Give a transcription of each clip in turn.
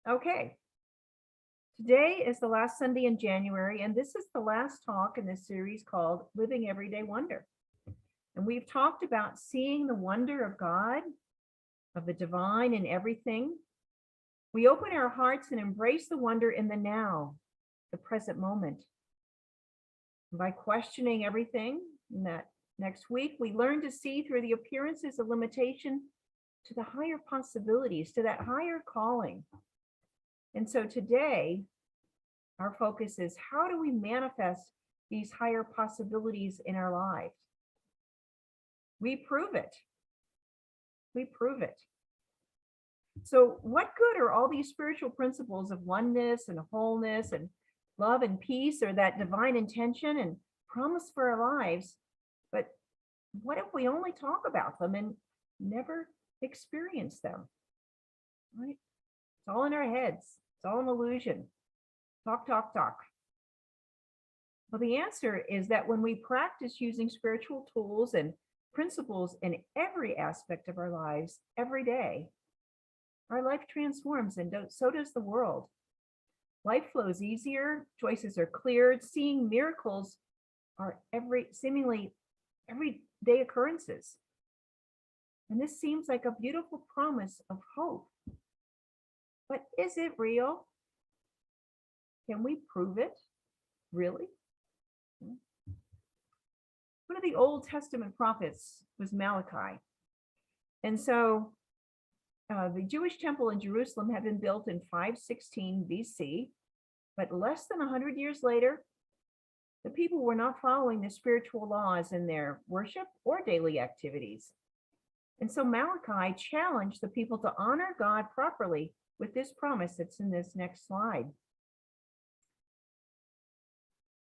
Okay, today is the last Sunday in January, and this is the last talk in this series called Living Everyday Wonder. And we've talked about seeing the wonder of God, of the divine in everything. We open our hearts and embrace the wonder in the now, the present moment. And by questioning everything in that next week, we learn to see through the appearances of limitation to the higher possibilities, to that higher calling. And so today, our focus is how do we manifest these higher possibilities in our lives? We prove it. We prove it. So what good are all these spiritual principles of oneness and wholeness and love and peace, or that divine intention and promise for our lives? But what if we only talk about them and never experience them? Right? It's all in our heads. It's all an illusion. Talk, talk, talk. Well, the answer is that when we practice using spiritual tools and principles in every aspect of our lives every day, our life transforms, and so does the world. Life flows easier, choices are cleared, seeing miracles are seemingly everyday occurrences. And this seems like a beautiful promise of hope. But is it real? Can we prove it? Really? One of the Old Testament prophets was Malachi. And so the Jewish temple in Jerusalem had been built in 516 BC, but less than 100 years later, the people were not following the spiritual laws in their worship or daily activities. And so Malachi challenged the people to honor God properly with this promise that's in this next slide.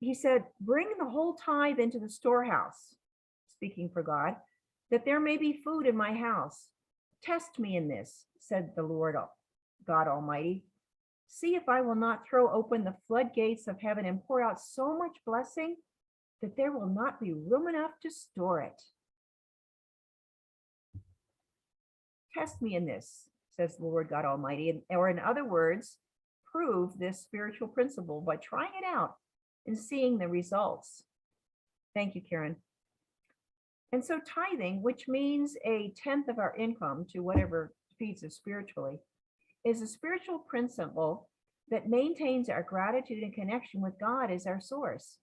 He said, bring the whole tithe into the storehouse, speaking for God, that there may be food in my house. Test me in this, said the Lord God Almighty. See if I will not throw open the floodgates of heaven and pour out so much blessing that there will not be room enough to store it. Test me in this, says the Lord God Almighty, or in other words, prove this spiritual principle by trying it out and seeing the results. Thank you, Karen. And so tithing, which means a tenth of our income to whatever feeds us spiritually, is a spiritual principle that maintains our gratitude and connection with God as our source.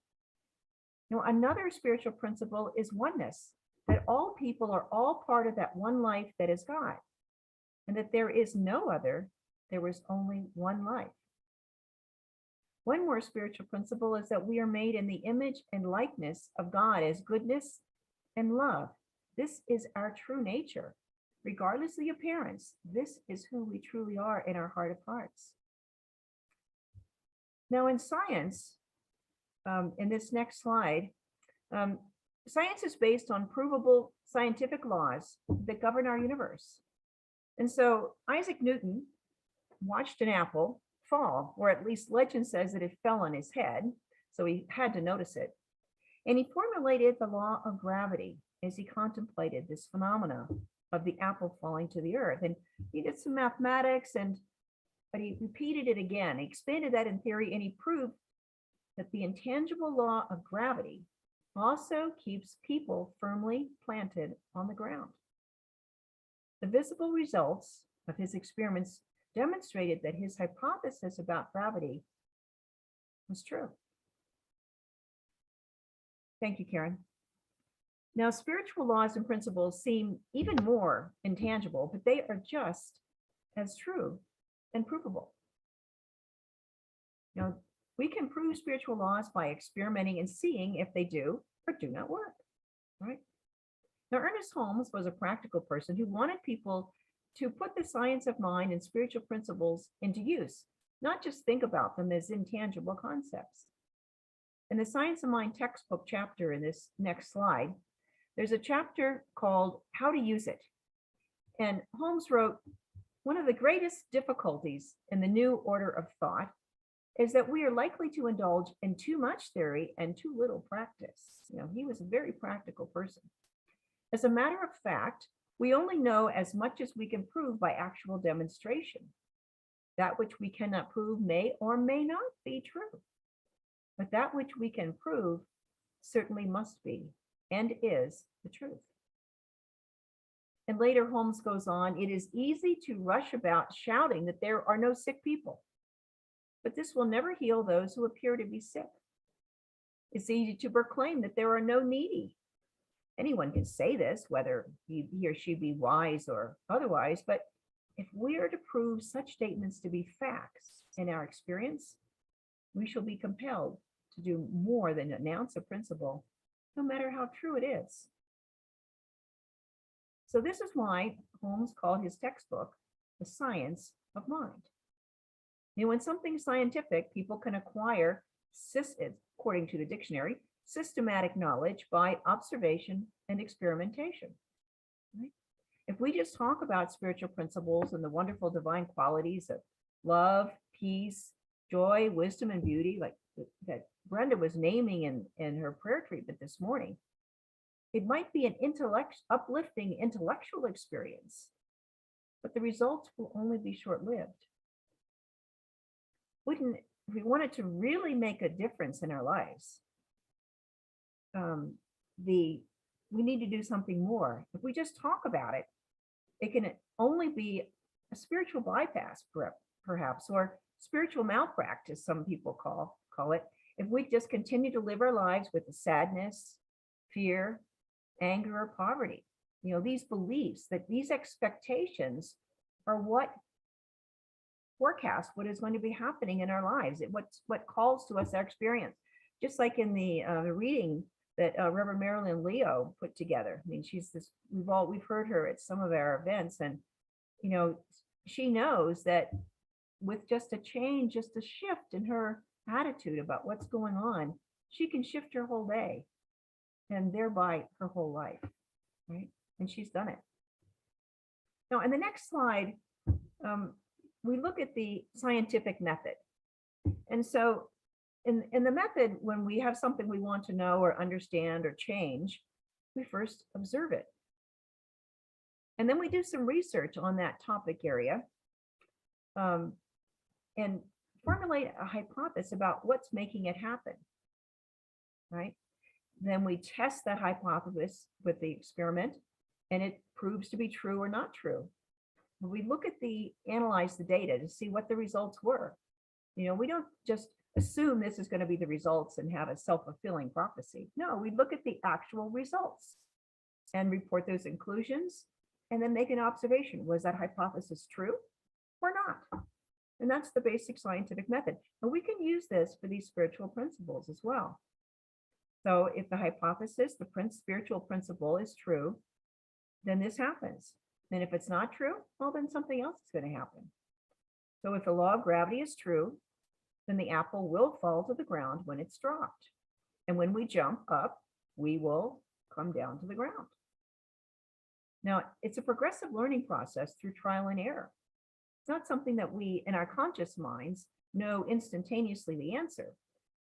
Now, another spiritual principle is oneness, that all people are all part of that one life that is God, and that there is no other, there is only one life. One more spiritual principle is that we are made in the image and likeness of God as goodness and love. This is our true nature. Regardless of the appearance, this is who we truly are in our heart of hearts. Now in science, in this next slide, science is based on provable scientific laws that govern our universe. And so Isaac Newton watched an apple fall, or at least legend says that it fell on his head, so he had to notice it. And he formulated the law of gravity as he contemplated this phenomena of the apple falling to the earth. And he did some mathematics, but he repeated it again. He expanded that in theory, and he proved that the intangible law of gravity also keeps people firmly planted on the ground. The visible results of his experiments demonstrated that his hypothesis about gravity was true. Thank you, Karen. Now, spiritual laws and principles seem even more intangible, but they are just as true and provable. Now, we can prove spiritual laws by experimenting and seeing if they do or do not work, right? Now, Ernest Holmes was a practical person who wanted people to put the science of mind and spiritual principles into use, not just think about them as intangible concepts. In the Science of Mind textbook chapter in this next slide, there's a chapter called How to Use It. And Holmes wrote, one of the greatest difficulties in the new order of thought is that we are likely to indulge in too much theory and too little practice. He was a very practical person. As a matter of fact, we only know as much as we can prove by actual demonstration. That which we cannot prove may or may not be true. But that which we can prove certainly must be and is the truth. And later Holmes goes on, it is easy to rush about shouting that there are no sick people, but this will never heal those who appear to be sick. It's easy to proclaim that there are no needy. Anyone can say this, whether he or she be wise or otherwise, but if we are to prove such statements to be facts in our experience, we shall be compelled to do more than announce a principle, no matter how true it is. So this is why Holmes called his textbook The Science of Mind. When something's scientific, people can acquire, according to the dictionary, systematic knowledge by observation and experimentation. Right? If we just talk about spiritual principles and the wonderful divine qualities of love, peace, joy, wisdom, and beauty, like that Brenda was naming in her prayer treatment this morning, it might be an uplifting intellectual experience, but the results will only be short-lived. If we wanted to really make a difference in our lives, we need to do something more. If we just talk about it, it can only be a spiritual bypass, perhaps, or spiritual malpractice, some people call it. If we just continue to live our lives with the sadness, fear, anger, or poverty, these beliefs, that these expectations are what forecast what is going to be happening in our lives. What calls to us our experience. Just like in the reading that Reverend Marilyn Leo put together. I mean, she's this. We've heard her at some of our events, and she knows that with just a change, just a shift in her attitude about what's going on, she can shift her whole day, and thereby her whole life, right? And she's done it. Now, in the next slide, we look at the scientific method. And so in the method, when we have something we want to know or understand or change, we first observe it. And then we do some research on that topic area and formulate a hypothesis about what's making it happen, right? Then we test that hypothesis with the experiment, and it proves to be true or not true. We analyze the data to see what the results were. We don't just assume this is going to be the results and have a self-fulfilling prophecy. No, we look at the actual results and report those conclusions and then make an observation. Was that hypothesis true or not? And that's the basic scientific method. And we can use this for these spiritual principles as well. So if the hypothesis, the spiritual principle is true, then this happens. And if it's not true, well, then something else is going to happen. So if the law of gravity is true, then the apple will fall to the ground when it's dropped. And when we jump up, we will come down to the ground. Now, it's a progressive learning process through trial and error. It's not something that we, in our conscious minds, know instantaneously the answer.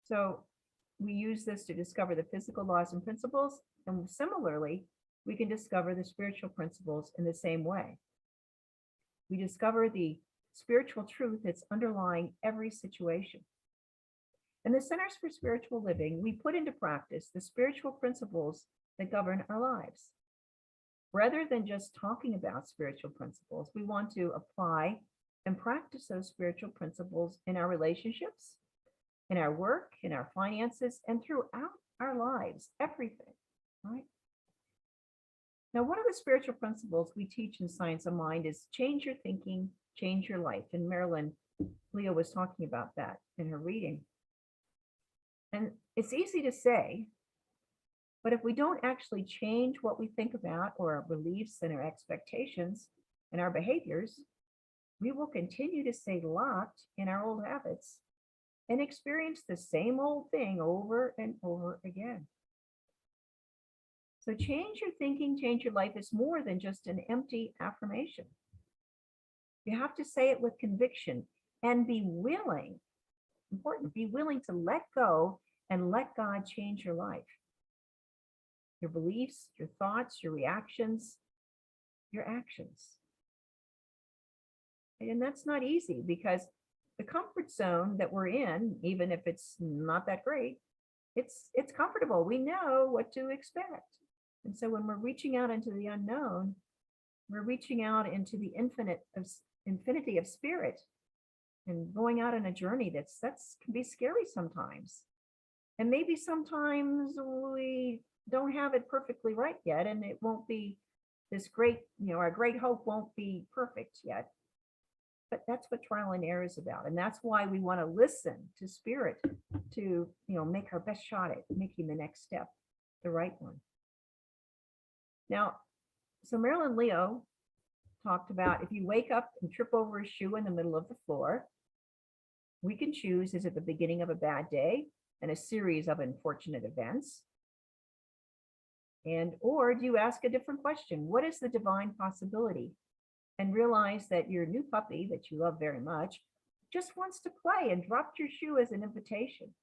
So we use this to discover the physical laws and principles, and similarly, we can discover the spiritual principles in the same way. We discover the spiritual truth that's underlying every situation. In the Centers for Spiritual Living, we put into practice the spiritual principles that govern our lives. Rather than just talking about spiritual principles, we want to apply and practice those spiritual principles in our relationships, in our work, in our finances, and throughout our lives, everything, right? Now, one of the spiritual principles we teach in Science of Mind is change your thinking, change your life. And Marilyn Leo was talking about that in her reading. And it's easy to say, but if we don't actually change what we think about or our beliefs and our expectations and our behaviors, we will continue to stay locked in our old habits and experience the same old thing over and over again. So change your thinking, change your life is more than just an empty affirmation. You have to say it with conviction and be willing, important, be willing to let go and let God change your life. Your beliefs, your thoughts, your reactions, your actions. And that's not easy because the comfort zone that we're in, even if it's not that great, it's comfortable. We know what to expect. And so when we're reaching out into the unknown, we're reaching out into the infinity of spirit and going out on a journey that's can be scary sometimes. And maybe sometimes we don't have it perfectly right yet, and it won't be this great, our great hope won't be perfect yet. But that's what trial and error is about. And that's why we want to listen to spirit to, make our best shot at making the next step the right one. Now, so Marilyn Leo talked about if you wake up and trip over a shoe in the middle of the floor, we can choose, is it the beginning of a bad day and a series of unfortunate events? Or do you ask a different question? What is the divine possibility? And realize that your new puppy that you love very much just wants to play and dropped your shoe as an invitation.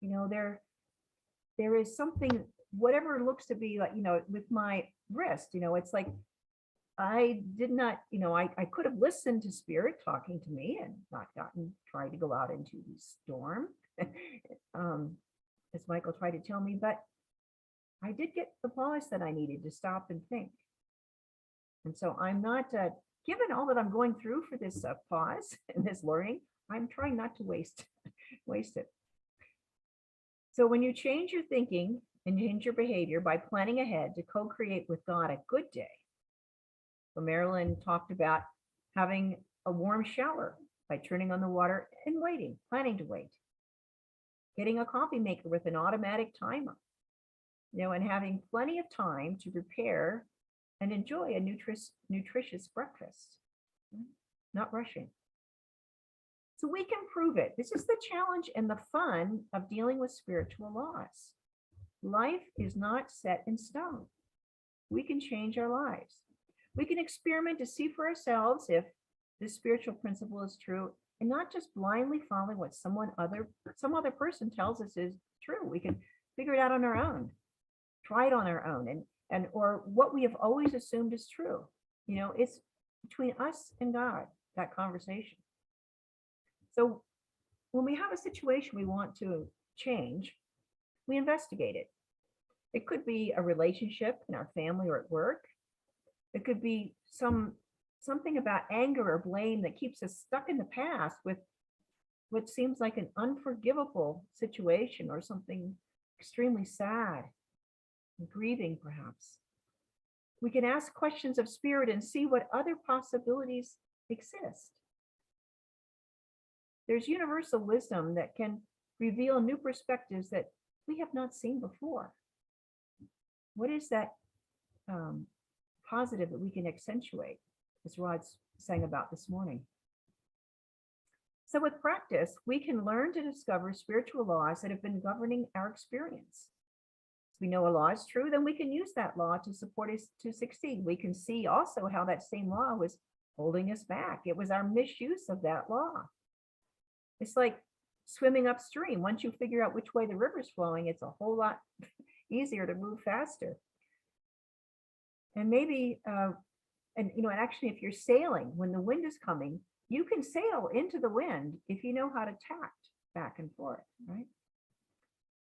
There is something, whatever it looks to be like, with my wrist, it's like I did not, I could have listened to spirit talking to me and not tried to go out into the storm, as Michael tried to tell me, but I did get the pause that I needed to stop and think. And so I'm not, given all that I'm going through for this pause and this learning, I'm trying not to waste it. So when you change your thinking and change your behavior by planning ahead to co-create with God a good day. So Marilyn talked about having a warm shower by turning on the water and waiting, planning to wait. Getting a coffee maker with an automatic timer, and having plenty of time to prepare and enjoy a nutritious breakfast, not rushing. So we can prove it. This is the challenge and the fun of dealing with spiritual laws. Life is not set in stone. We can change our lives. We can experiment to see for ourselves if this spiritual principle is true and not just blindly following what some other person tells us is true. We can figure it out on our own, try it on our own, and or what we have always assumed is true. It's between us and God, that conversation. So when we have a situation we want to change, we investigate it. It could be a relationship in our family or at work. It could be something about anger or blame that keeps us stuck in the past with what seems like an unforgivable situation or something extremely sad, grieving perhaps. We can ask questions of spirit and see what other possibilities exist. There's universal wisdom that can reveal new perspectives that we have not seen before. What is that positive that we can accentuate, as Rod sang about this morning? So with practice, we can learn to discover spiritual laws that have been governing our experience. If we know a law is true, then we can use that law to support us to succeed. We can see also how that same law was holding us back. It was our misuse of that law. It's like swimming upstream. Once you figure out which way the river's flowing, it's a whole lot easier to move faster. And maybe, and actually, if you're sailing, when the wind is coming, you can sail into the wind if you know how to tact back and forth, right?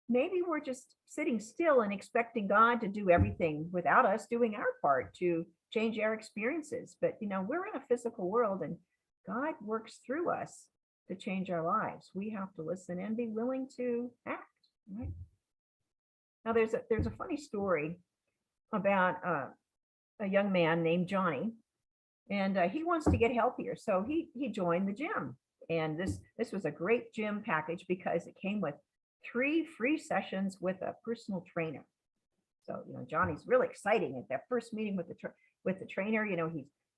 Maybe we're just sitting still and expecting God to do everything without us doing our part to change our experiences. But, we're in a physical world and God works through us to change our lives. We have to listen and be willing to act, right? Now, there's a funny story about a young man named Johnny, and he wants to get healthier. So he joined the gym. And this was a great gym package because it came with 3 free sessions with a personal trainer. So, Johnny's really exciting at that first meeting with the trainer.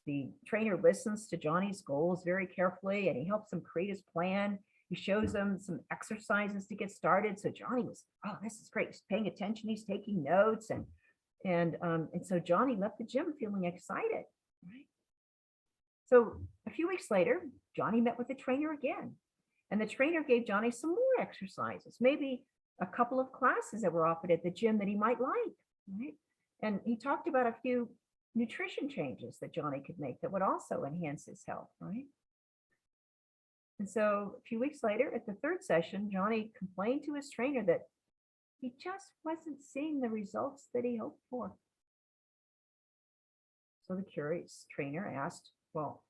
The trainer listens to Johnny's goals very carefully and he helps him create his plan. He shows him some exercises to get started. So Johnny was, oh, this is great. He's paying attention. He's taking notes. And so Johnny left the gym feeling excited, right? So a few weeks later, Johnny met with the trainer again. And the trainer gave Johnny some more exercises, maybe a couple of classes that were offered at the gym that he might like, right? And he talked about a few nutrition changes that Johnny could make that would also enhance his health, right? And so a few weeks later, at the third session, Johnny complained to his trainer that he just wasn't seeing the results that he hoped for. So the curious trainer asked, well,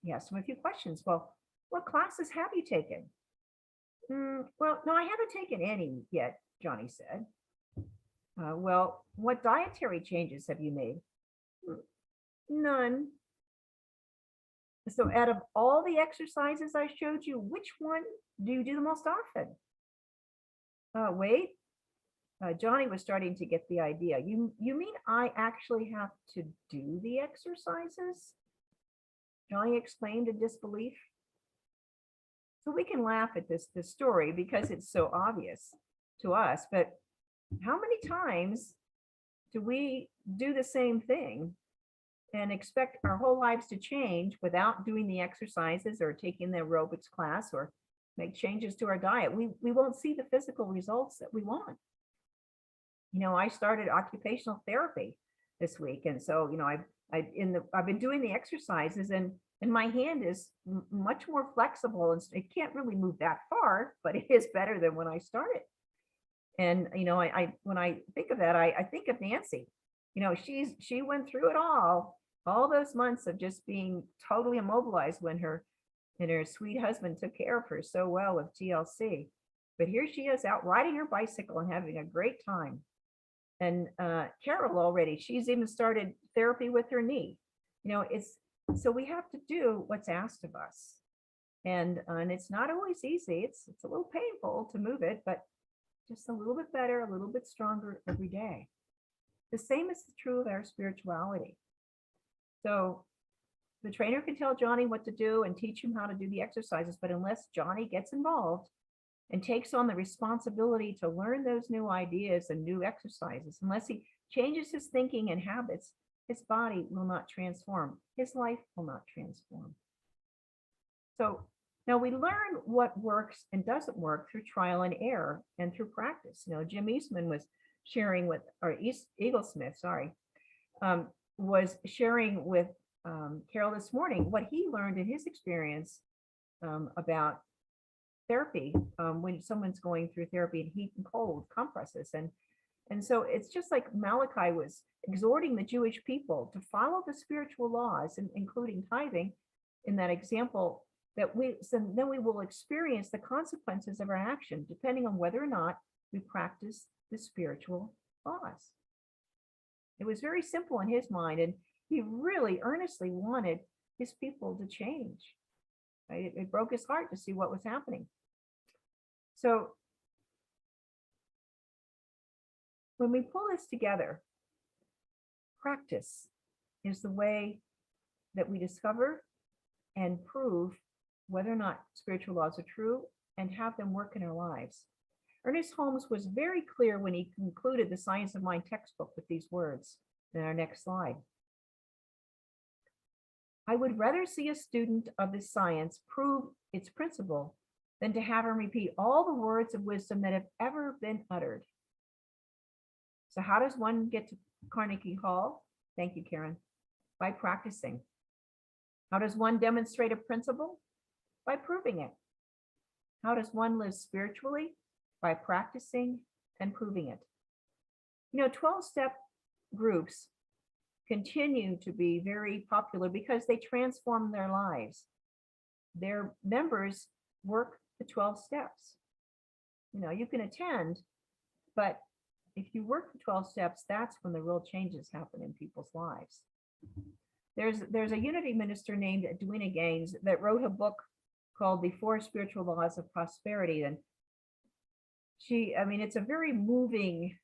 he asked him a few questions. Well, what classes have you taken? Well, no, I haven't taken any yet, Johnny said. Well, what dietary changes have you made? None. So out of all the exercises I showed you, which one do you do the most often? Wait, Johnny was starting to get the idea. You mean I actually have to do the exercises? Johnny exclaimed in disbelief. So we can laugh at this story because it's so obvious to us, but how many times do we do the same thing and expect our whole lives to change without doing the exercises or taking the aerobics class or make changes to our diet? We won't see the physical results that we want. I started occupational therapy this week, and so I've been doing the exercises, and my hand is much more flexible, and it can't really move that far, but it is better than when I started. And I when I think of that, I think of Nancy. She went through it all those months of just being totally immobilized when her sweet husband took care of her so well with TLC. But here she is out riding her bicycle and having a great time. And Carol already, she's even started therapy with her knee. So we have to do what's asked of us. And it's not always easy. It's a little painful to move it, but just a little bit better, a little bit stronger every day. The same is true of our spirituality. So the trainer can tell Johnny what to do and teach him how to do the exercises, but unless Johnny gets involved and takes on the responsibility to learn those new ideas and new exercises, unless he changes his thinking and habits, his body will not transform. His life will not transform. So now we learn what works and doesn't work through trial and error and through practice. Jim Eastman was sharing with, or Eaglesmith, was sharing with Carol this morning what he learned in his experience about therapy when someone's going through therapy and heat and cold compresses. And so it's just like Malachi was exhorting the Jewish people to follow the spiritual laws, including tithing in that example, then we will experience the consequences of our action, depending on whether or not we practice the spiritual laws. It was very simple in his mind, and he really earnestly wanted his people to change. Right? It broke his heart to see what was happening. So when we pull this together, practice is the way that we discover and prove whether or not spiritual laws are true and have them work in our lives. Ernest Holmes was very clear when he concluded the Science of Mind textbook with these words in our next slide. I would rather see a student of this science prove its principle than to have him repeat all the words of wisdom that have ever been uttered. So how does one get to Carnegie Hall? Thank you, Karen. By practicing. How does one demonstrate a principle? By proving it. How does one live spiritually? By practicing and proving it. 12-step groups continue to be very popular because they transform their lives. Their members work the 12 steps. You can attend, but if you work the 12 steps, that's when the real changes happen in people's lives. There's a unity minister named Edwina Gaines that wrote a book called The Four Spiritual Laws of Prosperity. And it's a very moving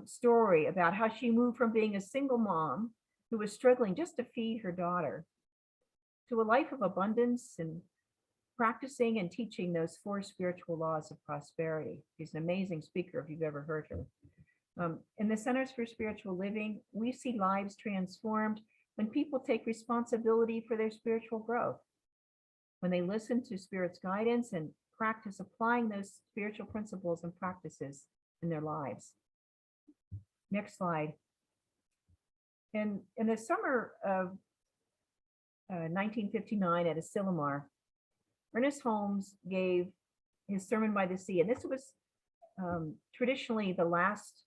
story about how she moved from being a single mom who was struggling just to feed her daughter to a life of abundance and practicing and teaching those four spiritual laws of prosperity. She's an amazing speaker if you've ever heard her. In the Centers for Spiritual Living, we see lives transformed when people take responsibility for their spiritual growth, when they listen to Spirit's guidance and practice applying those spiritual principles and practices in their lives. Next slide. And in the summer of 1959 at Asilomar, Ernest Holmes gave his Sermon by the Sea. And this was traditionally the last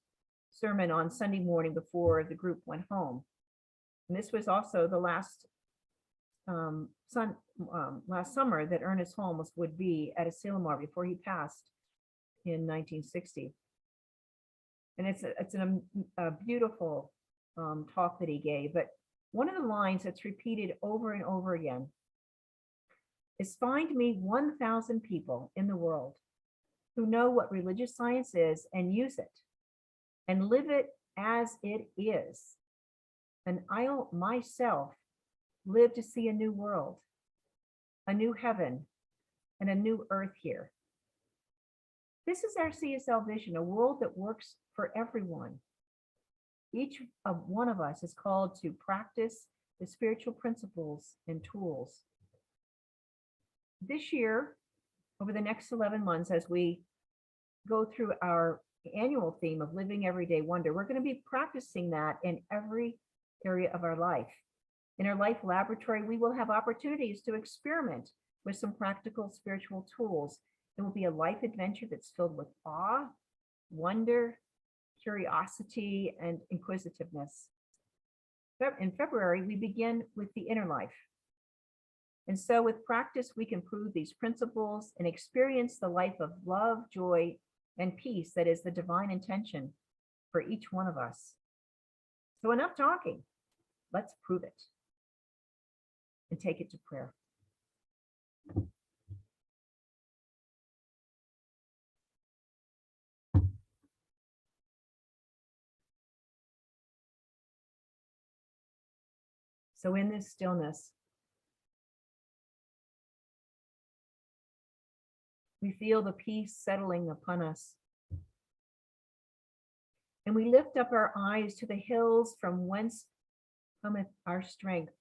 sermon on Sunday morning before the group went home. And this was also the last last summer that Ernest Holmes would be at Asilomar before he passed in 1960. And it's a beautiful talk that he gave. But one of the lines that's repeated over and over again is, find me 1,000 people in the world who know what religious science is and use it and live it as it is. And I'll myself live to see a new world, a new heaven, and a new earth here. This is our CSL vision, a world that works for everyone. Each one of us is called to practice the spiritual principles and tools. This year, over the next 11 months, as we go through our annual theme of living everyday wonder, we're going to be practicing that in every area of our life. In our life laboratory, we will have opportunities to experiment with some practical spiritual tools. It will be a life adventure that's filled with awe, wonder, curiosity, and inquisitiveness. In February, we begin with the inner life. And so with practice, we can prove these principles and experience the life of love, joy, and peace that is the divine intention for each one of us. So enough talking. Let's prove it and take it to prayer. So in this stillness, we feel the peace settling upon us. And we lift up our eyes to the hills from whence cometh our strength.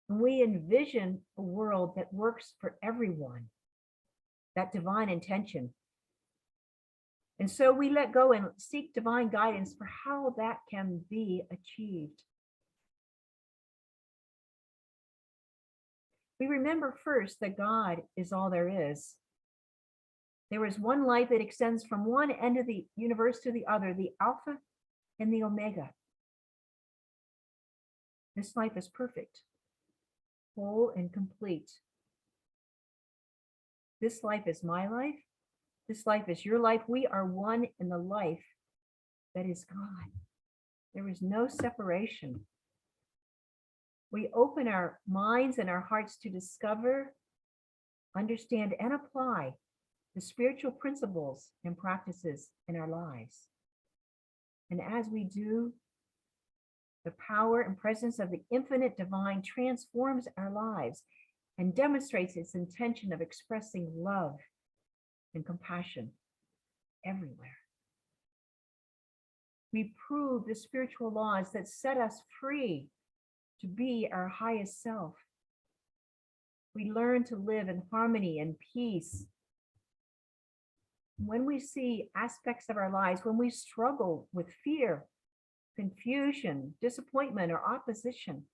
And we envision a world that works for everyone, that divine intention. And so we let go and seek divine guidance for how that can be achieved. We remember first that God is all there is. There is one light that extends from one end of the universe to the other, the Alpha and the Omega. This life is perfect, whole and complete. This life is my life. This life is your life. We are one in the life that is God. There is no separation. We open our minds and our hearts to discover, understand, and apply the spiritual principles and practices in our lives. And as we do, the power and presence of the infinite divine transforms our lives and demonstrates its intention of expressing love and compassion everywhere. We prove the spiritual laws that set us free to be our highest self. We learn to live in harmony and peace. When we see aspects of our lives, when we struggle with fear, confusion, disappointment, or opposition,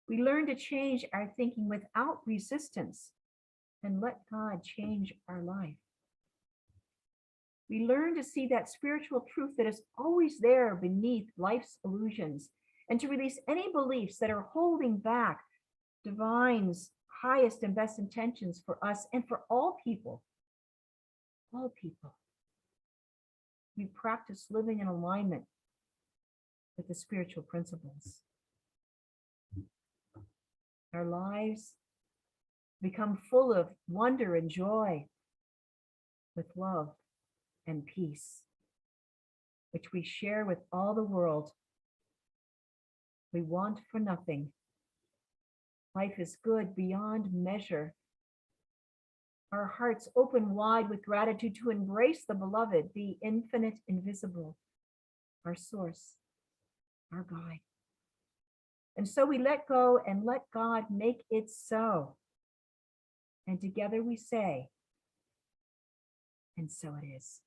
we learn to change our thinking without resistance and let God change our life. We learn to see that spiritual truth that is always there beneath life's illusions and to release any beliefs that are holding back divine's highest and best intentions for us and for all people. All people. We practice living in alignment with the spiritual principles. Our lives become full of wonder and joy with love and peace, which we share with all the world. We want for nothing. Life is good beyond measure. Our hearts open wide with gratitude to embrace the beloved, the infinite invisible, our source, our guide. And so we let go and let God make it so. And together we say, and so it is.